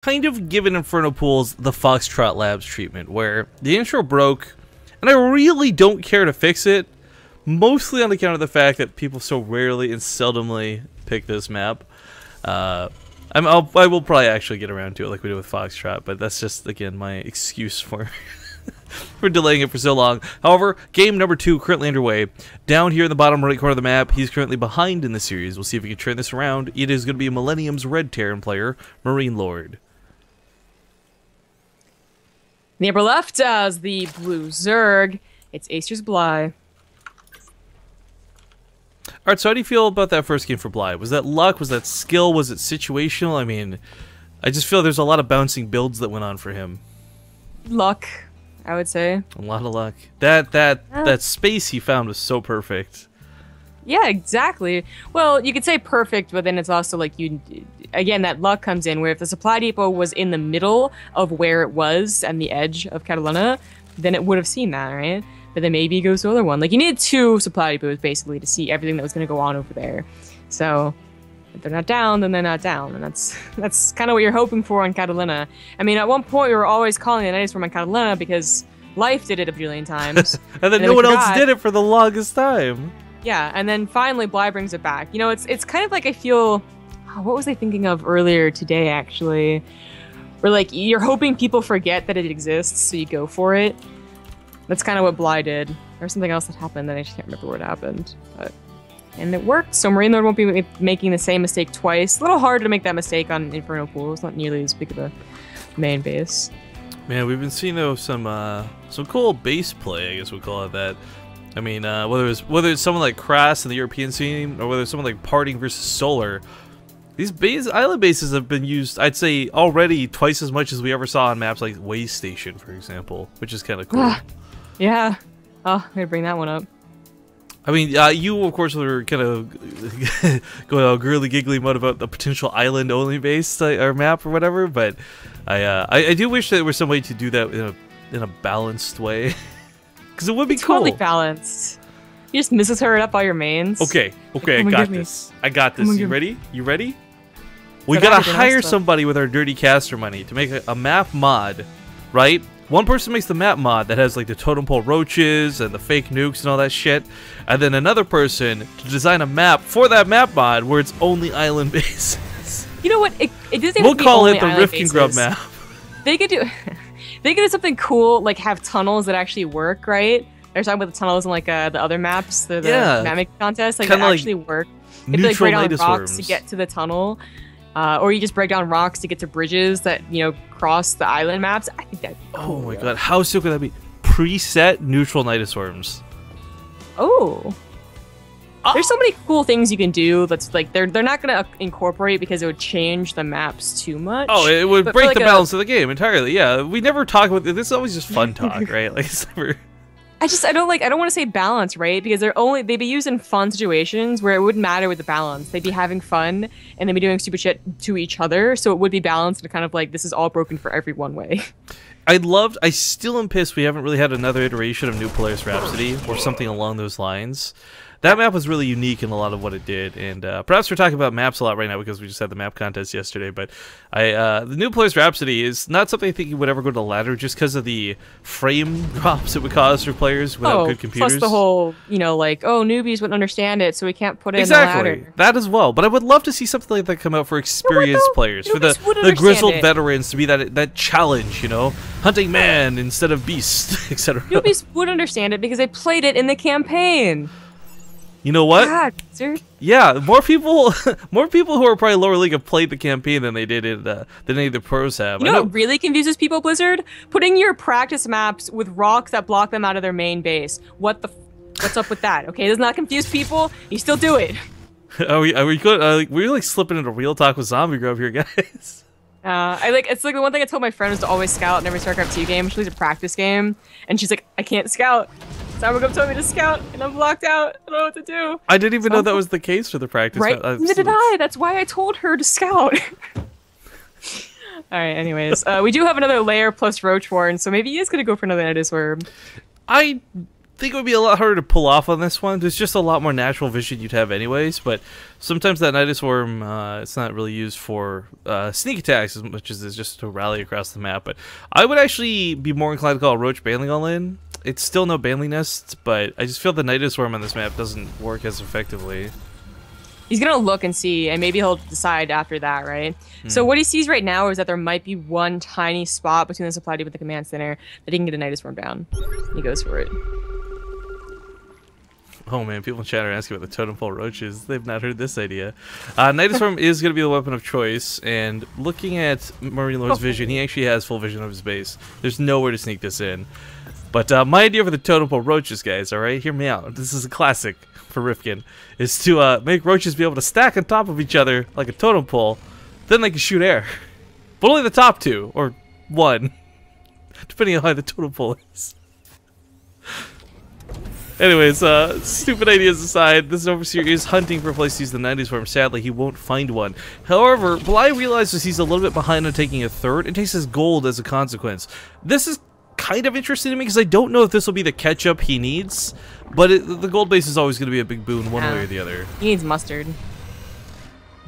kind of given Inferno Pools the Foxtrot Labs treatment, where the intro broke, and I really don't care to fix it, mostly on account of the fact that people so rarely and seldomly pick this map. I will probably actually get around to it like we did with Foxtrot, but that's just, again, my excuse for for delaying it for so long. However, game number 2 currently underway. Down here in the bottom right corner of the map, he's currently behind in the series. We'll see if we can turn this around. It is going to be Millennium's Red Terran player, MarineLord. In the upper left is the blue Zerg. It's Acer's Bly. Alright, so how do you feel about that first game for Bly? Was that luck? Was that skill? Was it situational? I mean, I just feel there's a lot of bouncing builds that went on for him. Luck, I would say. A lot of luck. That space he found was so perfect. Yeah, exactly. Well, you could say perfect, but then it's also like again, that luck comes in where if the supply depot was in the middle of where it was and the edge of Catalina, then it would have seen that, right? But then maybe it goes to the other one. Like, you needed 2 supply depots, basically, to see everything that was going to go on over there. So, if they're not down, then they're not down. And that's kind of what you're hoping for on Catalina. I mean, at one point, we were always calling the Night Storm on Catalina because Life did it a bajillion times. And then no one else did it for the longest time. Yeah, and then finally, Bly brings it back. You know, it's kind of like I feel... Oh, what was I thinking of earlier today, actually? Where, like, you're hoping people forget that it exists, so you go for it. That's kind of what Bly did. Or something else that happened that I just can't remember what happened. And it worked, so MarineLord won't be making the same mistake twice. A little hard to make that mistake on Inferno Pool. It's not nearly as big of a main base. Man, we've been seeing though some cool base play, I guess we'll call it that. I mean, whether it's someone like Crass in the European scene, or whether it's someone like Parting versus Solar, these island bases have been used, I'd say, already twice as much as we ever saw on maps like Way Station, for example, which is kind of cool. Yeah. Oh, I'm gonna bring that one up. I mean, you, of course, were kind of going all girly giggly mode about the potential island-only base or map or whatever, but I do wish that there was some way to do that in a balanced way, because it would be cool. Totally balanced. You just misses-her up all your mains. Okay, I got this. I got this. You ready? You ready? We gotta hire somebody with our dirty caster money to make a map mod, right? One person makes the map mod that has like the totem pole roaches and the fake nukes and all that shit, and then another person to design a map for that map mod where it's only island bases. You know what? It doesn't. We'll call it the Rift and Grub map. They could do, they could do something cool, like have tunnels that actually work, right? They're talking about the tunnels in like the other maps, the map making contest, like that actually work. If you like break down rocks to get to the tunnel. Or you just break down rocks to get to bridges that, you know, cross the island maps. I think that'd be cool. Oh my god, how sick would that be? Preset neutral nitoswarms. Oh. There's so many cool things you can do that's like they're not gonna incorporate because it would change the maps too much. Oh, it would break like the balance of the game entirely. Yeah, we never talk about this. This is always just fun talk, right? Like it's never... I don't want to say balance, right? Because they'd be used in fun situations where it wouldn't matter with the balance. They'd be having fun and they'd be doing stupid shit to each other, so it would be balanced and kind of like this is all broken for everyone way. I still am pissed we haven't really had another iteration of New Polaris Rhapsody or something along those lines. That map was really unique in a lot of what it did, and perhaps we're talking about maps a lot right now because we just had the map contest yesterday, but the New Polaris Rhapsody is not something I think you would ever go to the ladder just because of the frame drops it would cause for players without good computers. Plus the whole, you know, like, oh, newbies wouldn't understand it, so we can't put it in the ladder. That as well, but I would love to see something like that come out for experienced players, for the grizzled veterans to be that challenge, you know? Hunting man instead of beast, etc. Newbies would understand it because they played it in the campaign. You know what? God, sir. Yeah, more people who are probably lower league have played the campaign than they did than any of the pros have. You know what really confuses people, Blizzard? Putting your practice maps with rocks that block them out of their main base. What's up with that? Okay, does not confuse people. You still do it. Are we good? We're like slipping into real talk with Zombie Grub here, guys. It's like the one thing I told my friend was to always scout in every StarCraft 2 game. She plays a practice game, and she's like, I can't scout. Zombie told me to scout, and I'm blocked out. I don't know what to do. I didn't even know that was the case for the practice. Right? Neither did I. That's why I told her to scout. Alright, anyways. We do have another layer plus Roach Warren, so maybe he is going to go for another Nidoswarm. think it would be a lot harder to pull off on this one. There's just a lot more natural vision you'd have anyways, but sometimes that Nidus Worm, it's not really used for sneak attacks as much as it's just to rally across the map. But I would actually be more inclined to call Roach Baneling all in. It's still no Baneling Nest, but I just feel the Nidus Worm on this map doesn't work as effectively. He's gonna look and see, and maybe he'll decide after that, right? So what he sees right now is that there might be one tiny spot between the supply depot and the command center that he can get a Nidus Worm down. He goes for it. Oh man, people in chat are asking about the totem pole roaches. They've not heard this idea. Nidus Worm is going to be the weapon of choice, and looking at MarineLord's vision, he actually has full vision of his base. There's nowhere to sneak this in. But my idea for the totem pole roaches, guys, alright? Hear me out. This is a classic for Rifkin, is to make roaches be able to stack on top of each other like a totem pole, then they can shoot air. But only the top two, or one, depending on how high the totem pole is. Anyways, stupid ideas aside, this overseer is hunting for a place to use the Nidus Worm. Sadly, he won't find one. However, Bly realizes he's a little bit behind on taking a third and takes his gold as a consequence. This is kind of interesting to me because I don't know if this will be the catch-up he needs, but the gold base is always going to be a big boon one way or the other. He needs mustard.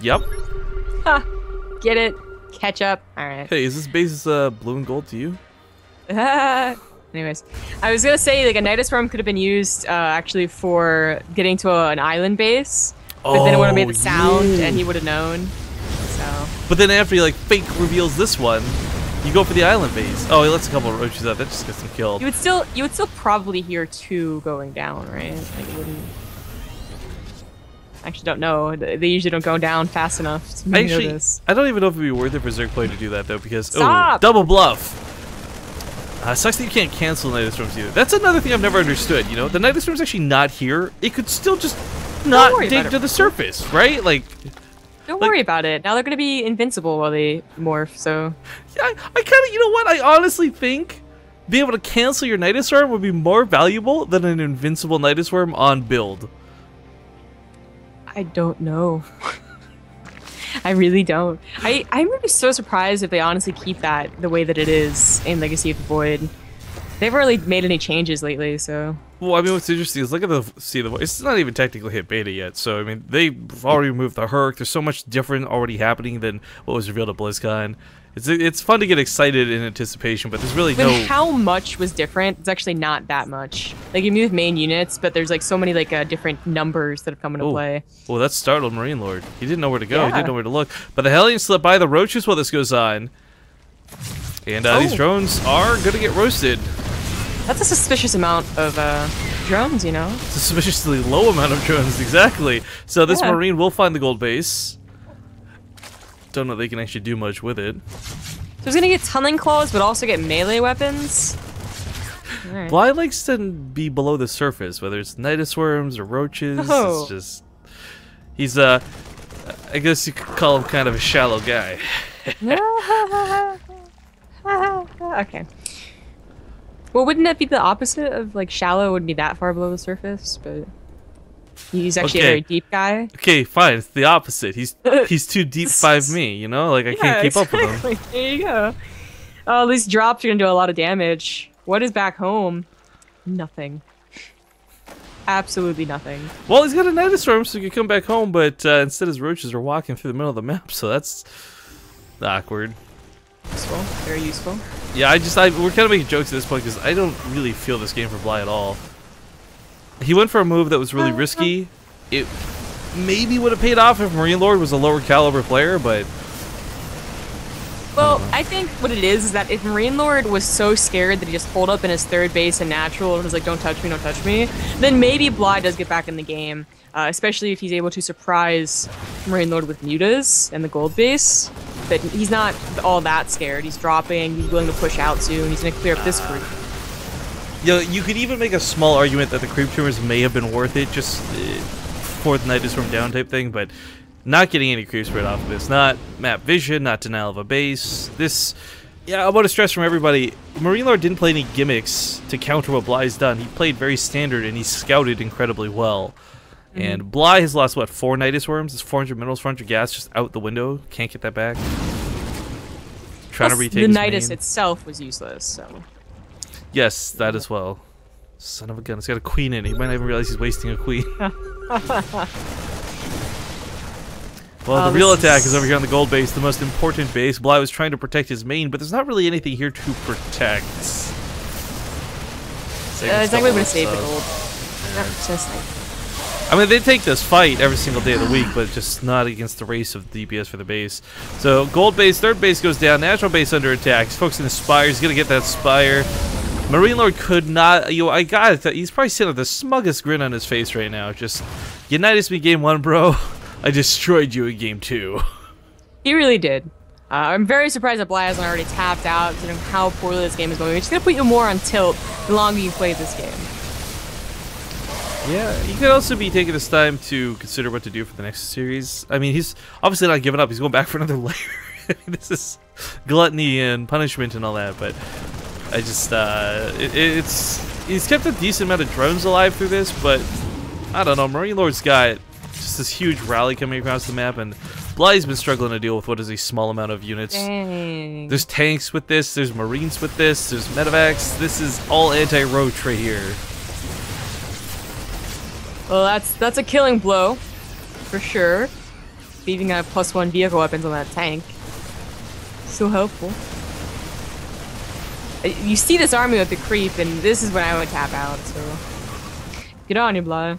Yep. Ha! Get it? Ketchup. Alright. Hey, is this base blue and gold to you? Anyways, I was gonna say, like, a Nidus Worm could have been used actually for getting to an island base, but then it would have made the sound and he would have known. So. But then after he like fake reveals this one, you go for the island base. Oh, he lets a couple of roaches out. That just gets him killed. You would still probably hear two going down, right? Like, it wouldn't. I actually don't know. They usually don't go down fast enough to notice. I don't even know if it'd be worth it for Berserk player to do that though, because double bluff. Sucks that you can't cancel Nidus Worms either. That's another thing I've never understood, you know? The Nidus Worm's actually not here. It could still just not dig to the surface, right? Like... Don't worry about it. Now they're going to be invincible while they morph, so... Yeah, I kind of... You know what? I honestly think being able to cancel your Nidus Worm would be more valuable than an invincible Nidus Worm on build. I don't know. I really don't. I'm really so surprised if they honestly keep that the way that it is in Legacy of the Void. They haven't really made any changes lately, so... Well, I mean, what's interesting is look at the Sea of the Void. It's not even technically hit beta yet, so, I mean, they've already removed the Herc. There's so much different already happening than what was revealed at BlizzCon. It's fun to get excited in anticipation, but there's really no... how much was different? It's actually not that much. Like, you move main units, but there's, like, so many, like, different numbers that have come into play. Well, that startled MarineLord. He didn't know where to go. Yeah. He didn't know where to look. But the Hellions slipped by the roaches while this goes on. And these drones are going to get roasted. That's a suspicious amount of drones, you know? It's a suspiciously low amount of drones, exactly. So this Marine will find the gold base. Don't know if they can actually do much with it. So he's gonna get tunneling claws, but also get melee weapons. Right. Bly likes to be below the surface, whether it's Nidus Worms or roaches. It's just he's I guess you could call him kind of a shallow guy. Okay. Well, wouldn't that be the opposite of like shallow? Wouldn't be that far below the surface, but. He's actually a very deep guy. Okay, fine. It's the opposite. He's too deep 5 me, you know? Like, I can't keep up with him. There you go. Oh, these drops are going to do a lot of damage. What is back home? Nothing. Absolutely nothing. Well, he's got a Nidus Worm, so he can come back home, but instead his roaches are walking through the middle of the map, so that's awkward. Useful. Very useful. Yeah, we're kind of making jokes at this point, because I don't really feel this game for Bly at all. He went for a move that was really risky. It maybe would have paid off if MarineLord was a lower caliber player, but... Well, I think what it is that if MarineLord was so scared that he just pulled up in his third base and natural and was like, don't touch me, then maybe Bly does get back in the game. Especially if he's able to surprise MarineLord with mutas and the gold base. But he's not all that scared. He's dropping, he's willing to push out soon, he's going to clear up this group. You know, you could even make a small argument that the creep tumors may have been worth it just for the Nidus Worm down type thing, but not getting any creep spread off of this. Not map vision, not denial of a base. This, yeah, I want to stress from everybody, MarineLord didn't play any gimmicks to counter what Bly's done. He played very standard and he scouted incredibly well. And Bly has lost, what, 4 Nidus Worms? It's 400 minerals, 400 gas just out the window. Can't get that back. Trying to retake the his Nidus main. itself was useless, so... Yes, that as well. Son of a gun. It's got a queen in it. He might not even realize he's wasting a queen. Well, the real attack is over here on the gold base, the most important base. Bly was trying to protect his main, but there's not really anything here to protect. It's not going to save the gold. Yeah. Just like... I mean, they take this fight every single day of the week, but just not against the race of DPS for the base. So, gold base, third base goes down, natural base under attack. He's focusing the spire. He's going to get that spire. MarineLord could not... I got it. He's probably sitting with the smuggest grin on his face right now. Just, United me game 1, bro. I destroyed you in game 2. He really did. I'm very surprised that Bly hasn't already tapped out, considering how poorly this game is going. It's going to put you more on tilt the longer you play this game. Yeah, he could also be taking this time to consider what to do for the next series. I mean, he's obviously not giving up. He's going back for another layer. This is gluttony and punishment and all that, but I just, he's kept a decent amount of drones alive through this, but I don't know. MarineLord's got just this huge rally coming across the map, and Bly's been struggling to deal with what is a small amount of units. Dang. There's tanks with this, there's marines with this, there's medevacs. This is all anti-roach right here. Well, that's a killing blow, for sure. Leaving +1 vehicle weapons on that tank. So helpful. You see this army with the creep, and this is when I would tap out, so... Get on you, Bly.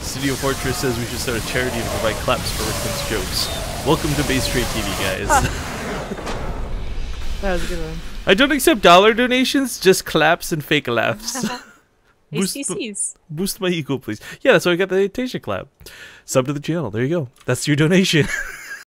Studio Fortress says we should start a charity to provide claps for Rickman's jokes. Welcome to Base Trade TV, guys. That was a good one. I don't accept dollar donations, just claps and fake laughs. Boost my ego, please. Yeah, that's why I got the Tasia clap. Sub to the channel. There you go. That's your donation.